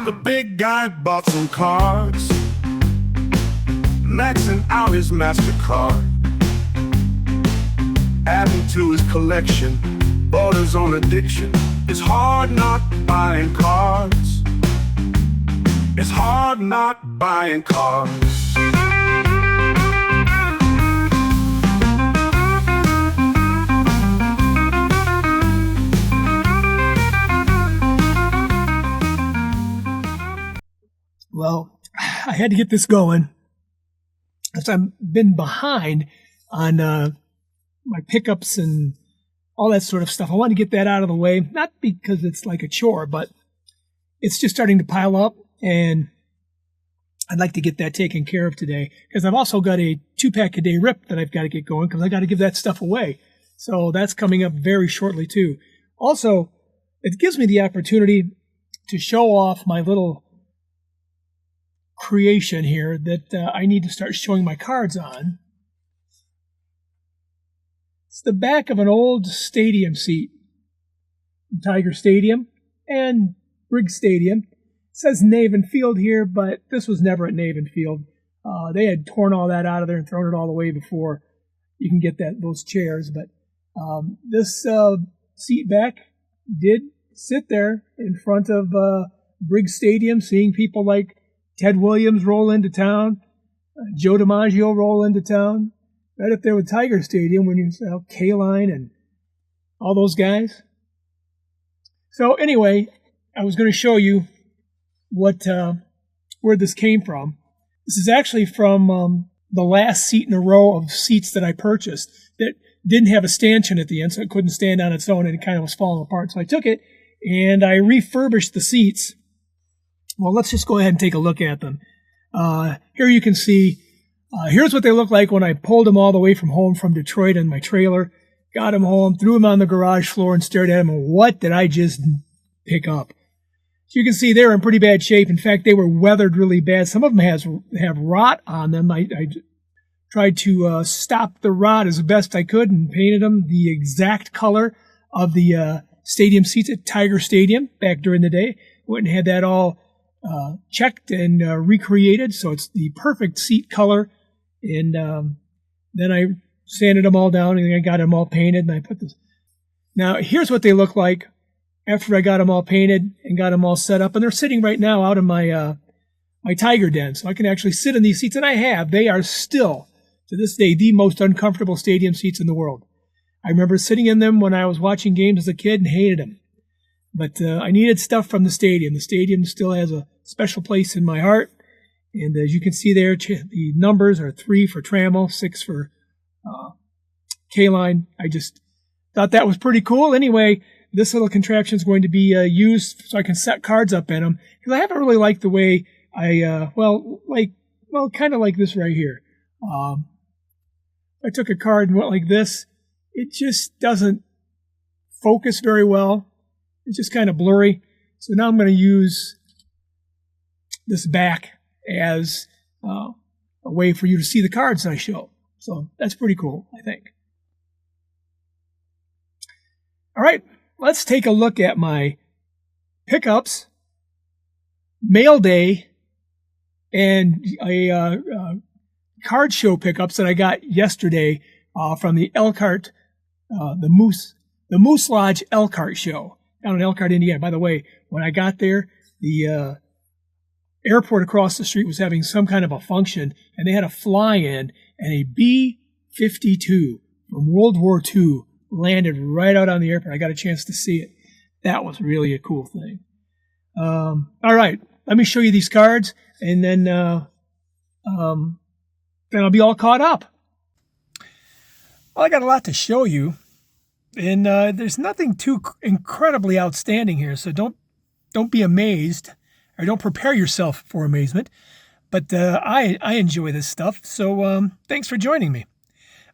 The big guy bought some cards, maxing out his MasterCard, adding to his collection, bought his own addiction. It's hard not buying cards. It's hard not buying cards. Well, I had to get this going because I've been behind on my pickups and all that sort of stuff. I want to get that out of the way, not because it's like a chore, but it's just starting to pile up, and I'd like to get that taken care of today because I've also got a 2-pack a day rip that I've got to get going because I got to give that stuff away. So that's coming up very shortly too. Also, it gives me the opportunity to show off my little creation here that I need to start showing my cards on. It's the back of an old stadium seat, Tiger Stadium and Briggs Stadium. It says Navin Field here, but this was never at Navin Field. They had torn all that out of there and thrown it all away before you can get those chairs. But this seat back did sit there in front of Briggs Stadium, seeing people like Ted Williams roll into town, Joe DiMaggio roll into town, right up there with Tiger Stadium when you saw K-Line and all those guys. So anyway, I was going to show you where this came from. This is actually from the last seat in a row of seats that I purchased that didn't have a stanchion at the end, so it couldn't stand on its own and it kind of was falling apart. So I took it and I refurbished the seats. Well, let's just go ahead and take a look at them. Here you can see, here's what they look like when I pulled them all the way from home from Detroit in my trailer, got them home, threw them on the garage floor and stared at them, and what did I just pick up? So you can see they were in pretty bad shape. In fact, they were weathered really bad. Some of them have rot on them. I tried to stop the rot as best I could and painted them the exact color of the stadium seats at Tiger Stadium back during the day. Went and had that all checked and recreated, so it's the perfect seat color. And then I sanded them all down and I got them all painted, and I put this. Now here's what they look like after I got them all painted and got them all set up, and they're sitting right now out in my my Tiger Den, so I can actually sit in these seats, and I have. They are still to this day the most uncomfortable stadium seats in the world. I remember sitting in them when I was watching games as a kid and hated them. But I needed stuff from the stadium. The stadium still has a special place in my heart. And as you can see there, the numbers are 3 for Trammell, 6 for K-Line. I just thought that was pretty cool. Anyway, this little contraption is going to be used so I can set cards up in them. Because I haven't really liked the way kind of like this right here. I took a card and went like this. It just doesn't focus very well. It's just kind of blurry. So now I'm going to use this back as a way for you to see the cards I show. So that's pretty cool, I think. All right, let's take a look at my pickups, mail day, and a card show pickups that I got yesterday from the Elkhart, the Moose Lodge Elkhart show down in Elkhart, Indiana. By the way, when I got there, the airport across the street was having some kind of a function, and they had a fly-in, and a B-52 from World War II landed right out on the airport. I got a chance to see it. That was really a cool thing. All right, let me show you these cards, and then I'll be all caught up. Well, I got a lot to show you. And there's nothing too incredibly outstanding here, so don't be amazed, or don't prepare yourself for amazement. But I enjoy this stuff, so thanks for joining me.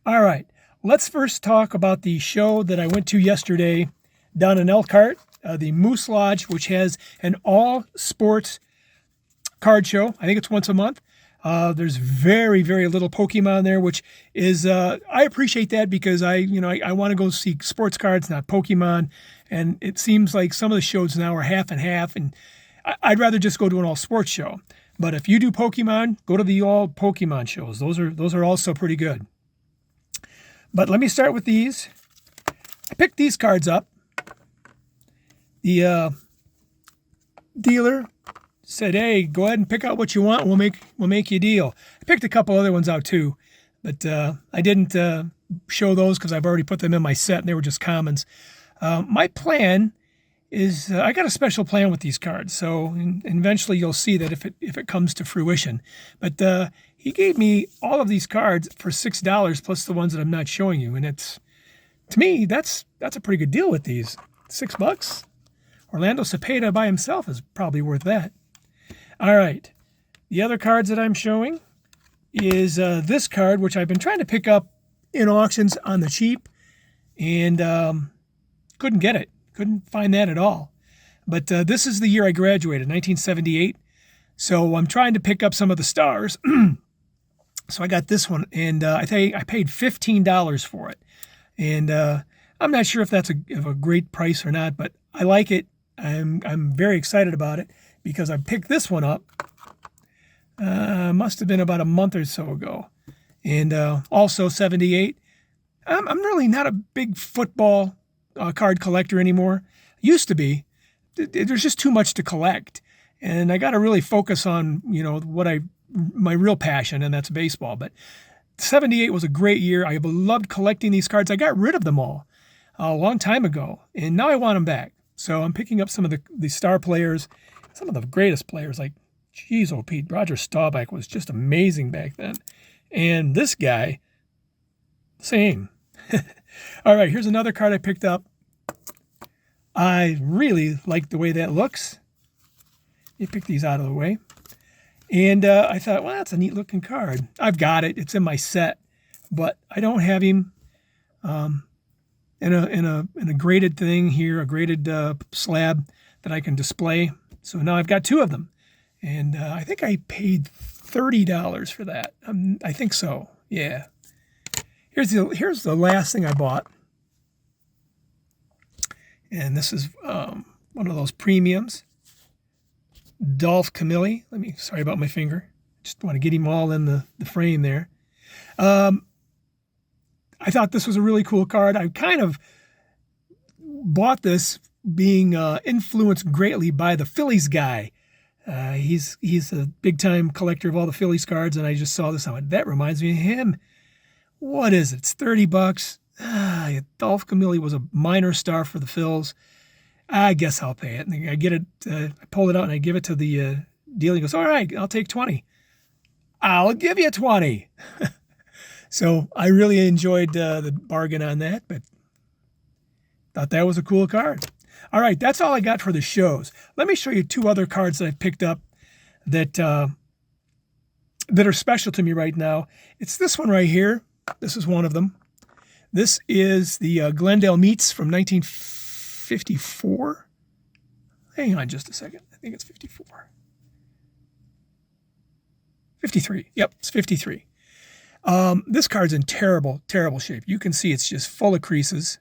All right, let's first talk about the show that I went to yesterday down in Elkhart, the Moose Lodge, which has an all-sports card show. I think it's once a month. There's very, very little Pokemon there, which is, I appreciate that because I want to go see sports cards, not Pokemon. And it seems like some of the shows now are half and half. And I'd rather just go to an all sports show. But if you do Pokemon, go to the all Pokemon shows. Those are also pretty good. But let me start with these. I picked these cards up. The dealer said, "Hey, go ahead and pick out what you want. We'll make you a deal." I picked a couple other ones out too, but I didn't show those because I've already put them in my set and they were just commons. My plan is I got a special plan with these cards, so eventually you'll see that if it comes to fruition. But he gave me all of these cards for $6 plus the ones that I'm not showing you, and it's, to me, that's a pretty good deal with these. $6. Orlando Cepeda by himself is probably worth that. All right, the other cards that I'm showing is this card, which I've been trying to pick up in auctions on the cheap, and couldn't get it. Couldn't find that at all. But this is the year I graduated, 1978. So I'm trying to pick up some of the stars. So I got this one, and I paid $15 for it. And I'm not sure if that's a great price or not, but I like it. I'm very excited about it because I picked this one up. Must have been about a month or so ago. And also 78. I'm really not a big football card collector anymore. Used to be. There's just too much to collect, and I got to really focus on my real passion, and that's baseball. But 78 was a great year. I loved collecting these cards. I got rid of them all a long time ago, and now I want them back. So I'm picking up some of the star players, some of the greatest players. Like, geez, oh Pete, Roger Staubach was just amazing back then, and this guy, same. All right, here's another card I picked up. I really like the way that looks. You pick these out of the way. And I thought, well, that's a neat looking card. I've got it. It's in my set. But I don't have him in a graded thing here, a graded slab that I can display. So now I've got two of them. And I think I paid $30 for that. I think so. Yeah. Here's the last thing I bought, and this is one of those premiums. Dolph Camilli. Sorry about my finger. Just want to get him all in the frame there. I thought this was a really cool card. I kind of bought this being influenced greatly by the Phillies guy. He's a big time collector of all the Phillies cards, and I just saw this. I went, that reminds me of him. What is it? It's $30. Dolph Camilli was a minor star for the Phils. I guess I'll pay it. And I get it. I pull it out and I give it to the dealer. He goes, all right, I'll take 20. I'll give you 20. So I really enjoyed the bargain on that, but thought that was a cool card. All right, that's all I got for the shows. Let me show you two other cards that I've picked up that are special to me right now. It's this one right here. This is one of them. This is the Glendale Meats from 1954. Hang on just a second. I think it's 54. 53. Yep, it's 53. This card's in terrible, terrible shape. You can see it's just full of creases.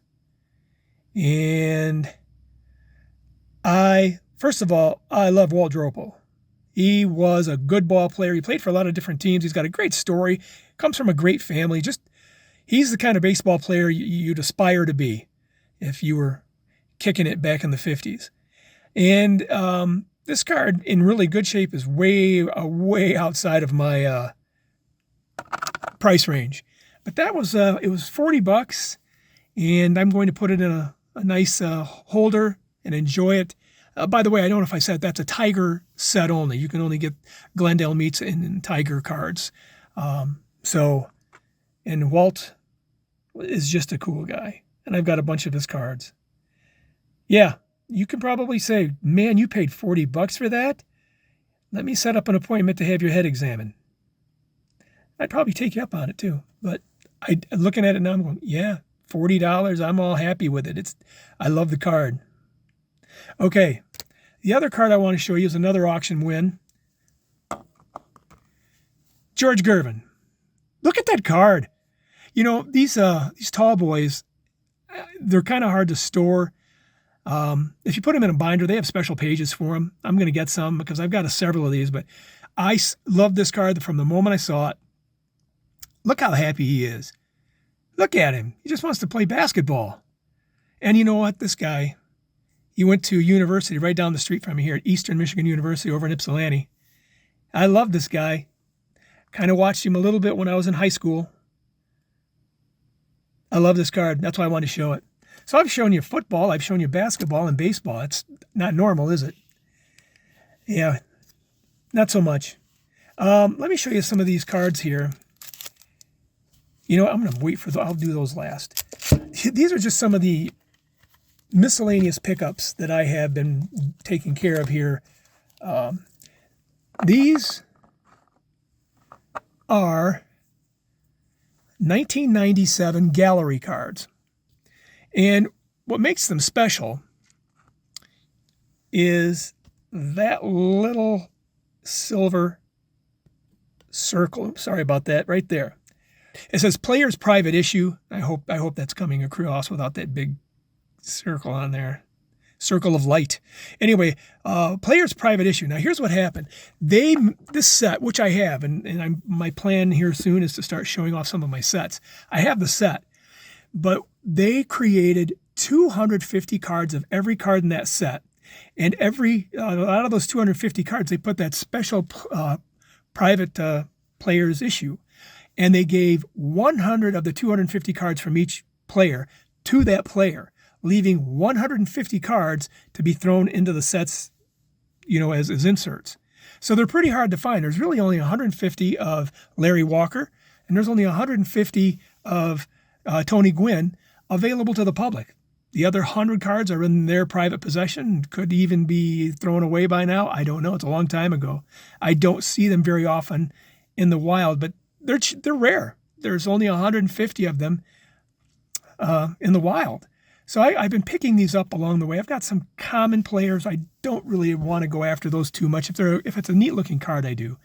And first of all, I love Walt Dropo. He was a good ball player. He played for a lot of different teams. He's got a great story. Comes from a great family. He's the kind of baseball player you'd aspire to be if you were kicking it back in the 50s. And this card, in really good shape, is way outside of my price range. But that was it was $40, and I'm going to put it in a nice holder and enjoy it. By the way, I don't know if I said that's a Tiger set only. You can only get Glendale Meats in Tiger cards. And Walt is just a cool guy. And I've got a bunch of his cards. Yeah, you can probably say, man, you paid $40 for that? Let me set up an appointment to have your head examined. I'd probably take you up on it too. But looking at it now, I'm going, yeah, $40. I'm all happy with it. I love the card. Okay, the other card I want to show you is another auction win. George Gervin. Look at that card. You know, these tall boys, they're kind of hard to store. If you put them in a binder, they have special pages for them. I'm going to get some because I've got several of these, but I love this card from the moment I saw it. Look how happy he is. Look at him. He just wants to play basketball. And you know what? This guy, he went to university right down the street from me here at Eastern Michigan University over in Ypsilanti. I love this guy. Kind of watched him a little bit when I was in high school. I love this card. That's why I wanted to show it. So I've shown you football. I've shown you basketball and baseball. It's not normal, is it? Yeah, not so much. Let me show you some of these cards here. You know what? I'm going to wait for I'll do those last. These are just some of the miscellaneous pickups that I have been taking care of here. These are 1997 gallery cards. And what makes them special is that little silver circle. Sorry about that, right there. It says Players Private Issue. I hope that's coming across without that big circle on there. Circle of light. Anyway, Players Private Issue. Now here's what happened. This set, which I have, and my plan here soon is to start showing off some of my sets. I have the set, but they created 250 cards of every card in that set, and out of those 250 cards, they put that special private players issue, and they gave 100 of the 250 cards from each player to that player, leaving 150 cards to be thrown into the sets, as inserts. So they're pretty hard to find. There's really only 150 of Larry Walker, and there's only 150 of Tony Gwynn available to the public. The other 100 cards are in their private possession, could even be thrown away by now. I don't know. It's a long time ago. I don't see them very often in the wild, but they're rare. There's only 150 of them in the wild. So I've been picking these up along the way. I've got some common players. I don't really want to go after those too much. If it's a neat looking card, I do.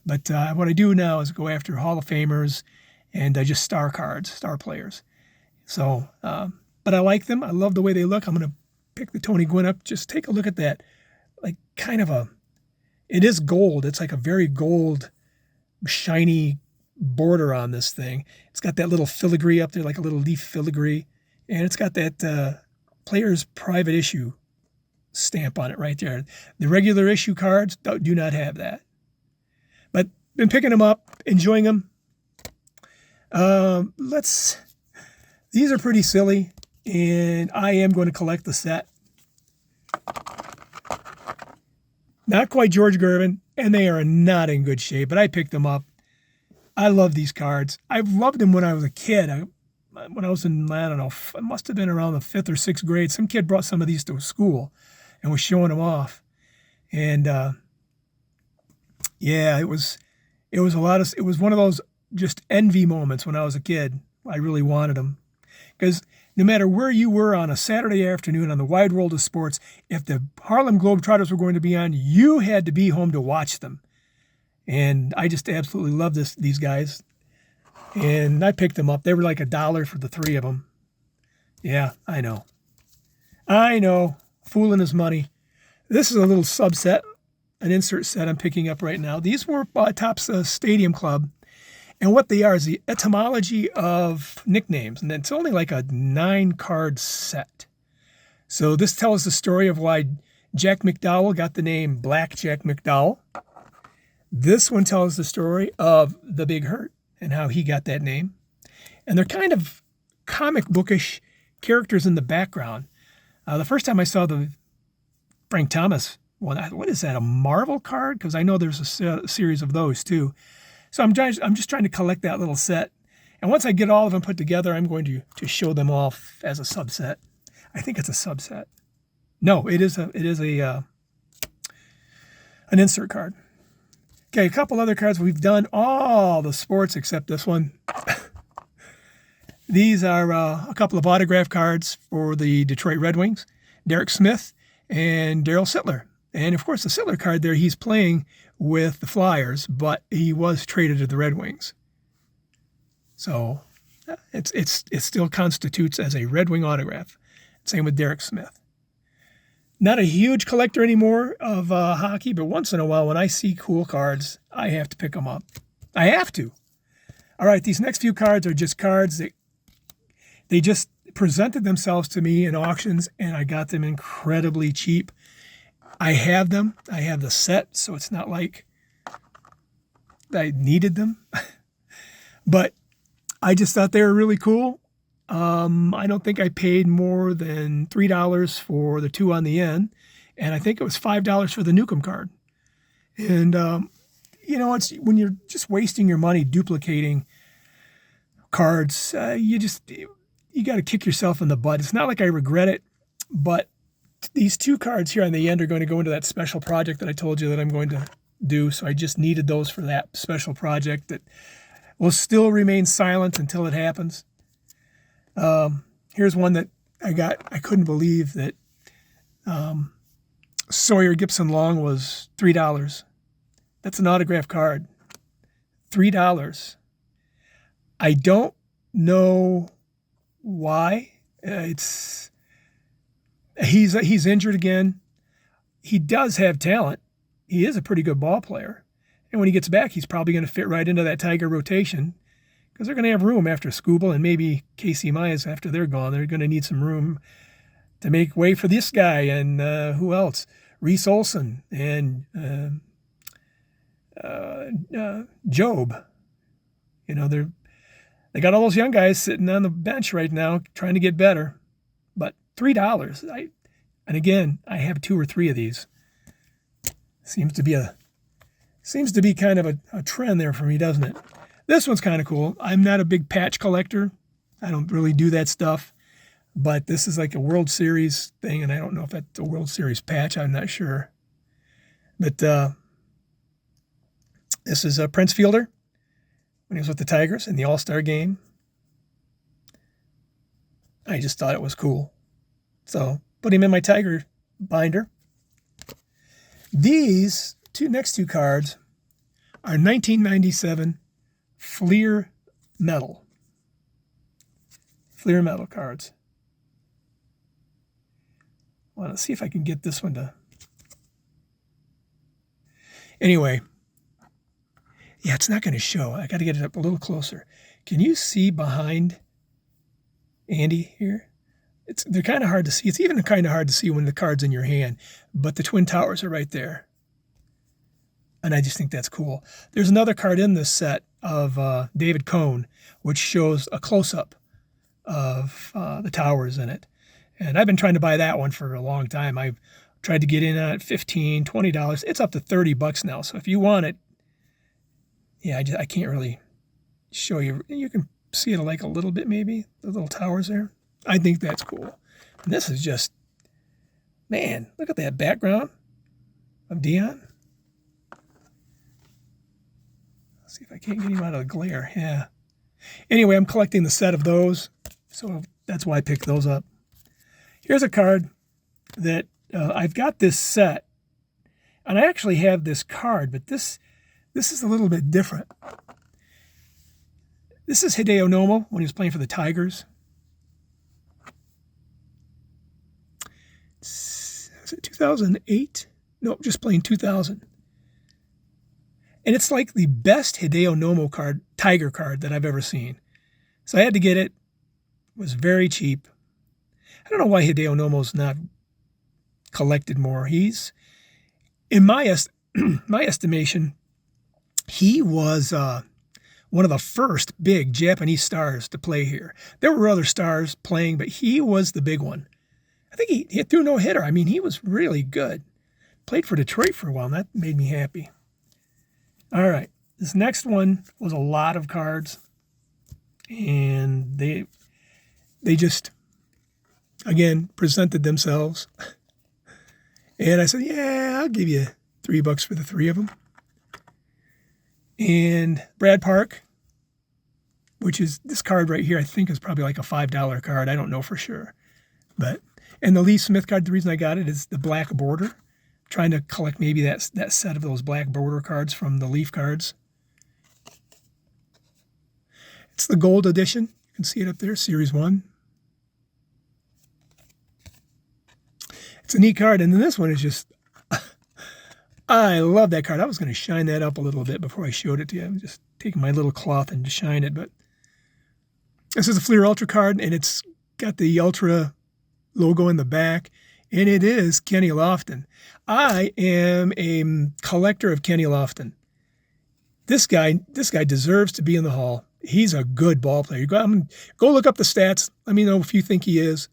But what I do now is go after Hall of Famers and just star cards, star players. So, but I like them. I love the way they look. I'm going to pick the Tony Gwynn up. Just take a look at that. Like it is gold. It's like a very gold, shiny border on this thing. It's got that little filigree up there, like a little leaf filigree. And it's got that Players Private Issue stamp on it right there. The regular issue cards do not have that. But been picking them up, enjoying them. These are pretty silly, and I am going to collect the set. Not quite George Gervin, and they are not in good shape, but I picked them up. I love these cards. I've loved them when I was a kid. When I was in, I don't know, it must have been around the 5th or 6th grade. Some kid brought some of these to school and was showing them off. And it was one of those just envy moments when I was a kid. I really wanted them. Because no matter where you were on a Saturday afternoon on the wide world of sports, if the Harlem Globetrotters were going to be on, you had to be home to watch them. And I just absolutely love these guys. And I picked them up. They were like $1 for the 3 of them. Yeah, I know. Fooling his money. This is a little subset, an insert set I'm picking up right now. These were Topps Stadium Club. And what they are is the etymology of nicknames. And it's only like a 9-card set. So this tells the story of why Jack McDowell got the name Black Jack McDowell. This one tells the story of the Big Hurt and how he got that name. And they're kind of comic bookish characters in the background. The first time I saw the Frank Thomas one, what is that, a Marvel card? Because I know there's a series of those too. So I'm just trying to collect that little set. And once I get all of them put together, I'm going to show them off as a subset. I think it's a subset. No, it is an insert card. Okay, a couple other cards. We've done all the sports except this one. These are a couple of autograph cards for the Detroit Red Wings, Derek Smith and Darryl Sittler. And of course, the Sittler card there, he's playing with the Flyers, but he was traded to the Red Wings. So it still constitutes as a Red Wing autograph. Same with Derek Smith. Not a huge collector anymore of hockey, but once in a while when I see cool cards, I have to pick them up. I have to. All right, these next few cards are just cards that they just presented themselves to me in auctions, and I got them incredibly cheap. I have them. I have the set, so it's not like I needed them. But I just thought they were really cool. I don't think I paid more than $3 for the 2 on the end, and I think it was $5 for the Newcomb card. And it's when you're just wasting your money duplicating cards, you got to kick yourself in the butt. It's not like I regret it, but these 2 cards here on the end are going to go into that special project that I told you that I'm going to do. So I just needed those for that special project that will still remain silent until it happens. Here's one that I got. I couldn't believe that Sawyer Gipson Long was $3. That's an autographed card. $3. I don't know why. He's injured again. He does have talent. He is a pretty good ball player. And when he gets back, he's probably going to fit right into that Tiger rotation because they're going to have room after Skubal and maybe Casey Mize after they're gone. They're going to need some room to make way for this guy. And who else? Reese Olson and Job. They got all those young guys sitting on the bench right now trying to get better. But $3. And again, I have 2 or 3 of these. Seems to be kind of a trend there for me, doesn't it? This one's kind of cool. I'm not a big patch collector. I don't really do that stuff. But this is like a World Series thing, and I don't know if that's a World Series patch. I'm not sure. But this is Prince Fielder when he was with the Tigers in the All-Star game. I just thought it was cool. So put him in my Tiger binder. These next two cards are 1997 Fleer Metal. Fleer Metal cards. Well, let's see if I can get this one to... Anyway. Yeah, it's not going to show. I got to get it up a little closer. Can you see behind Andy here? They're kind of hard to see. It's even kind of hard to see when the card's in your hand, but the Twin Towers are right there. And I just think that's cool. There's another card in this set of David Cone, which shows a close-up of the towers in it. And I've been trying to buy that one for a long time. I've tried to get in on it $15, $20. It's up to $30 now. So if you want it, yeah, I can't really show you. You can see it like a little bit maybe, the little towers there. I think that's cool. And this is just, man, look at that background of Dion. Let's see if I can't get him out of the glare. Yeah. Anyway, I'm collecting the set of those, so that's why I picked those up. Here's a card that I've got this set, and I actually have this card, but this is a little bit different. This is Hideo Nomo when he was playing for the Tigers. Is it 2008? No, just playing 2000. And it's like the best Hideo Nomo card, Tiger card that I've ever seen. So I had to get it. It was very cheap. I don't know why Hideo Nomo's not collected more. He's, in my estimation, he was one of the first big Japanese stars to play here. There were other stars playing, but he was the big one. I think he threw no hitter. I mean, he was really good. Played for Detroit for a while, and that made me happy. All right, this next one was a lot of cards, and they just, again, presented themselves. And I said, yeah, I'll give you $3 for the 3 of them. And Brad Park, which is this card right here, I think is probably like a $5 card. I don't know for sure. And the Lee Smith card, the reason I got it is the black border. I'm trying to collect maybe that set of those black border cards from the Leaf cards. It's the gold edition. You can see it up there, Series 1. It's a neat card. And then this one is just, I love that card. I was going to shine that up a little bit before I showed it to you. I'm just taking my little cloth and just shine it. But this is a Fleer Ultra card, and it's got the Ultra logo in the back, and it is Kenny Lofton. I am a collector of Kenny Lofton. This guy deserves to be in the Hall. He's a good ball player. Go look up the stats. Let me know if you think he is.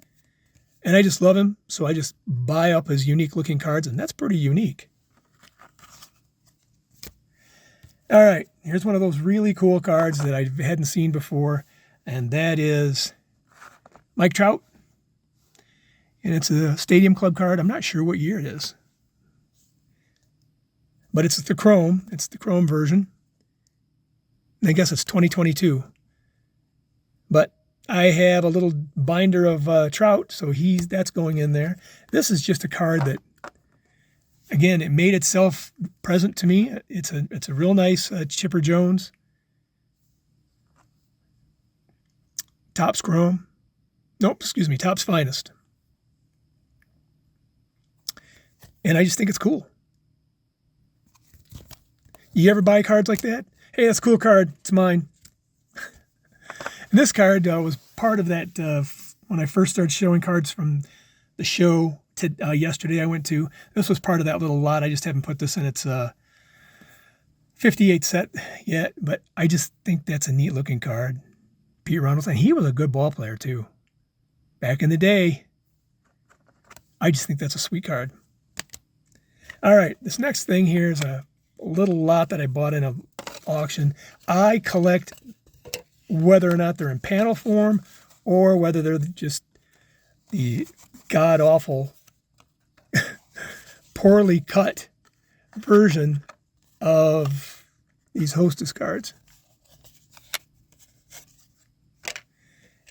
And I just love him, so I just buy up his unique-looking cards, and that's pretty unique. All right, here's one of those really cool cards that I hadn't seen before, and that is Mike Trout. And it's a Stadium Club card. I'm not sure what year it is. But it's the Chrome. It's the Chrome version. And I guess it's 2022. But I have a little binder of Trout, so that's going in there. This is just a card that, again, it made itself present to me. It's a real nice Chipper Jones. Topps Chrome. Nope, excuse me, Topps Finest. And I just think it's cool. You ever buy cards like that? Hey, that's a cool card. It's mine. And this card was part of that when I first started showing cards from the show yesterday I went to. This was part of that little lot. I just haven't put this in its 58 set yet, but I just think that's a neat looking card. Pete Reynolds, and he was a good ball player too. Back in the day. I just think that's a sweet card. All right, this next thing here is a little lot that I bought in an auction. I collect whether or not they're in panel form or whether they're just the god-awful, poorly cut version of these Hostess cards.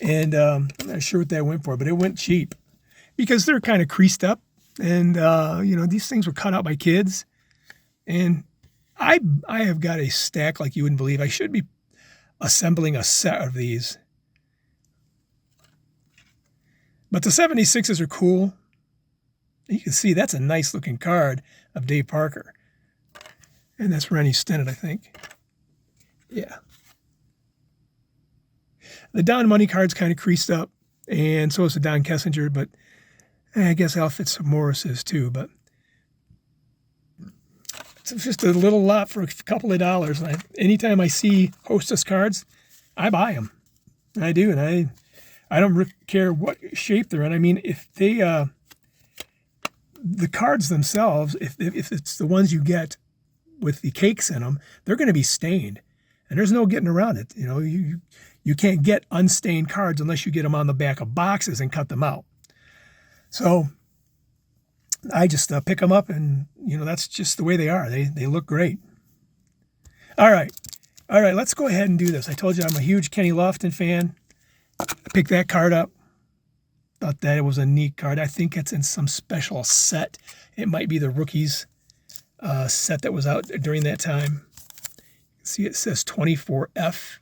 And I'm not sure what that went for, but it went cheap because they're kind of creased up. And, these things were cut out by kids. And I have got a stack like you wouldn't believe. I should be assembling a set of these. But the 76s are cool. You can see that's a nice looking card of Dave Parker. And that's Rennie Stennett, I think. Yeah. The Don Money card's kind of creased up. And so is the Don Kessinger, but I guess Al Fitzmaurice is too. But it's just a little lot for a couple of dollars. Anytime I see Hostess cards, I buy them. I do, and I don't care what shape they're in. I mean, if they, the cards themselves, if it's the ones you get with the cakes in them, they're going to be stained, and there's no getting around it. You can't get unstained cards unless you get them on the back of boxes and cut them out. So I just pick them up, and that's just the way they are. They look great. All right, let's go ahead and do this. I told you I'm a huge Kenny Lofton fan. I picked that card up. Thought that it was a neat card. I think it's in some special set. It might be the Rookies set that was out during that time. See, it says 24F.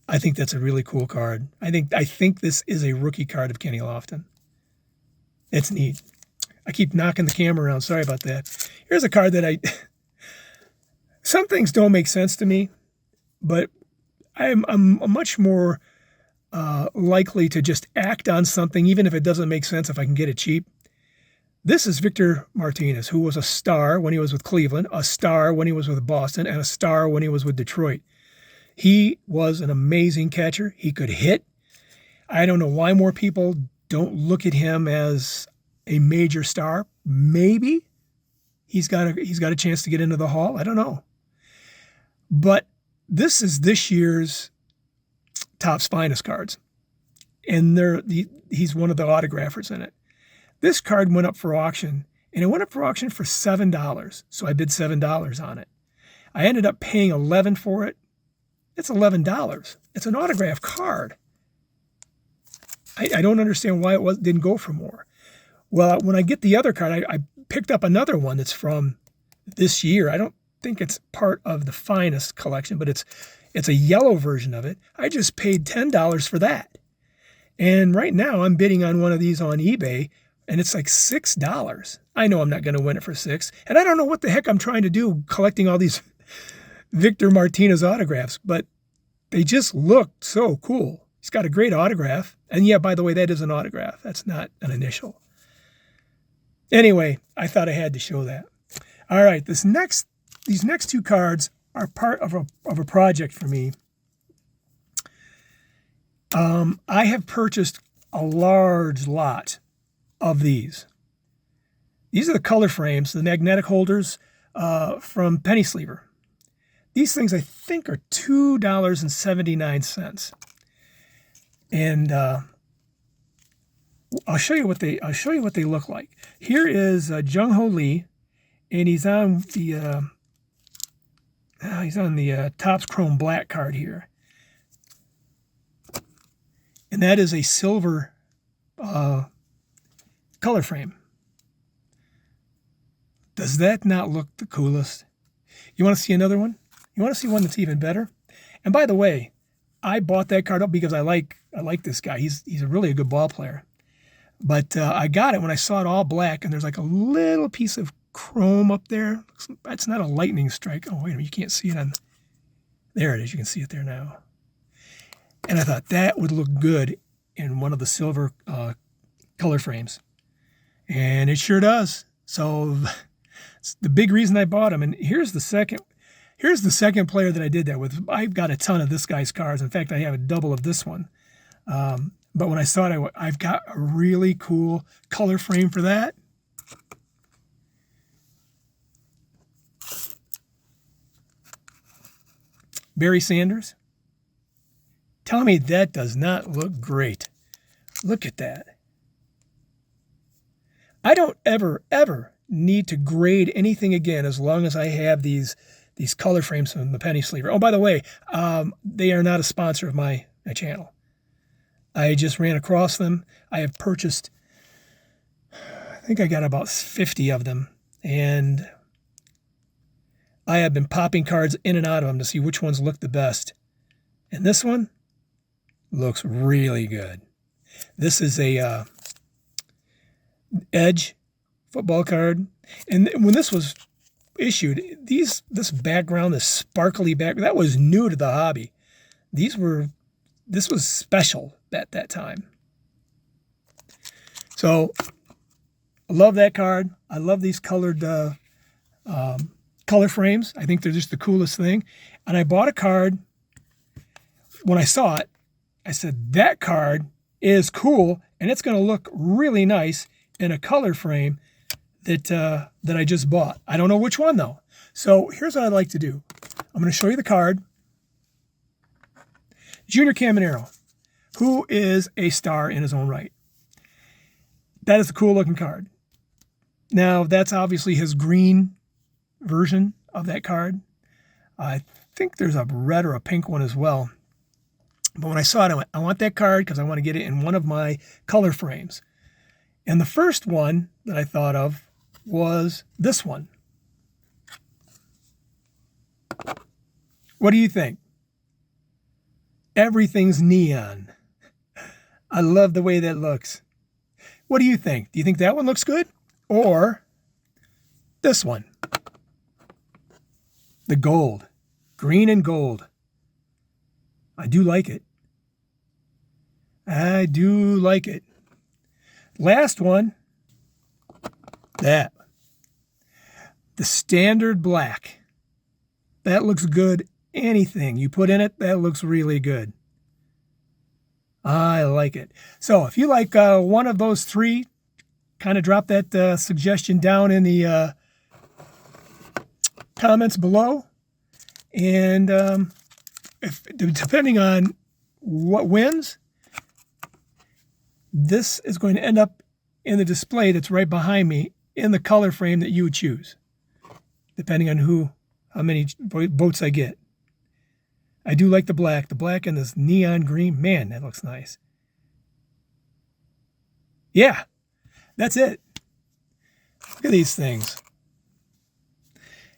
I think that's a really cool card. I think this is a rookie card of Kenny Lofton. It's neat. I keep knocking the camera around. Sorry about that. Here's a card that some things don't make sense to me, but I'm much more likely to just act on something, even if it doesn't make sense, if I can get it cheap. This is Victor Martinez, who was a star when he was with Cleveland, a star when he was with Boston, and a star when he was with Detroit. He was an amazing catcher. He could hit. I don't know why more people don't look at him as a major star. Maybe he's got a chance to get into the Hall. I don't know. But this is this year's Topps Finest cards. And he's one of the autographers in it. This card went up for auction, and it went up for auction for $7. So I bid $7 on it. I ended up paying $11 for it. It's $11. It's an autographed card. I don't understand why it didn't go for more. Well, when I get the other card, I picked up another one that's from this year. I don't think it's part of the Finest collection, but it's a yellow version of it. I just paid $10 for that. And right now I'm bidding on one of these on eBay, and it's like $6. I know I'm not going to win it for 6. And I don't know what the heck I'm trying to do collecting all these Victor Martinez autographs, but they just look so cool. He's got a great autograph. And yeah, by the way, that is an autograph. That's not an initial. Anyway, I thought I had to show that. All right, these next 2 cards are part of a project for me. I have purchased a large lot of these. These are the color frames, the magnetic holders from Penny Sleever. These things I think are $2.79, and I'll show you what they look like. Here is Jung Ho Lee, and he's on the Topps Chrome Black card here. And that is a silver color frame. Does that not look the coolest? You want to see another one? You want to see one that's even better? And by the way, I bought that card up because I like this guy. He's a really good ball player. But I got it when I saw it all black, and there's like a little piece of chrome up there. That's not a lightning strike. Oh, wait a minute, you can't see it on... There it is. You can see it there now. And I thought that would look good in one of the silver color frames. And it sure does. So it's the big reason I bought them. And here's the second player that I did that with. I've got a ton of this guy's cards. In fact, I have a double of this one. But when I saw it, I've got a really cool color frame for that. Barry Sanders. Tell me that does not look great. Look at that. I don't ever need to grade anything again as long as I have these color frames from the Penny Sleever. Oh, by the way, they are not a sponsor of my channel. I just ran across them. I have purchased, I think I got about 50 of them. And I have been popping cards in and out of them to see which ones look the best. And this one looks really good. This is a Edge football card. And when this was issued, this background, this sparkly background, that was new to the hobby. This was special at that time. So I love that card. I love these colored color frames. I think they're just the coolest thing. And I bought a card. When I saw it, I said, that card is cool, and it's going to look really nice in a color frame that I just bought. I don't know which one, though. So here's what I'd like to do. I'm going to show you the card. Junior Caminero, who is a star in his own right. That is a cool-looking card. Now, that's obviously his green version of that card. I think there's a red or a pink one as well. But when I saw it, I went, I want that card because I want to get it in one of my color frames. And the first one that I thought of was this one. What do you think? Everything's neon. I love the way that looks. What do you think? Do you think that one looks good? Or this one? The gold. Green and gold. I do like it. I do like it. Last one. That. The standard black. That looks good. Anything you put in it, that looks really good. I like it. So if you like one of those three, kind of drop that suggestion down in the comments below. And if depending on what wins, this is going to end up in the display that's right behind me in the color frame that you would choose, depending on how many votes I get. I do like the black and this neon green. Man, that looks nice. Yeah, that's it. Look at these things.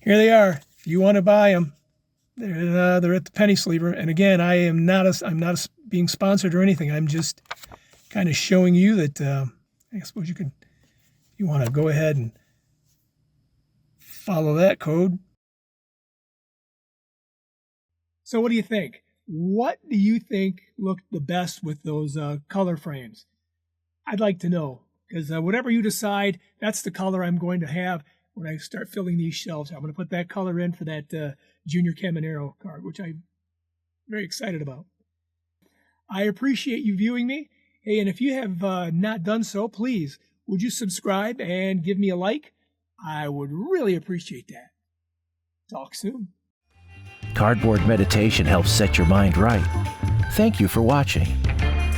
Here they are. If you want to buy them, they're at the Penny Sleever. And again, I'm not being sponsored or anything. I'm just kind of showing you that I suppose you can, if you want to go ahead and follow that code. So what do you think? What do you think looked the best with those color frames? I'd like to know, because whatever you decide, that's the color I'm going to have when I start filling these shelves. I'm going to put that color in for that Junior Caminero card, which I'm very excited about. I appreciate you viewing me. Hey, and if you have not done so, please, would you subscribe and give me a like? I would really appreciate that. Talk soon. Cardboard meditation helps set your mind right. Thank you for watching.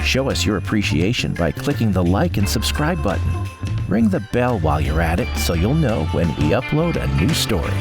Show us your appreciation by clicking the like and subscribe button. Ring the bell while you're at it so you'll know when we upload a new story.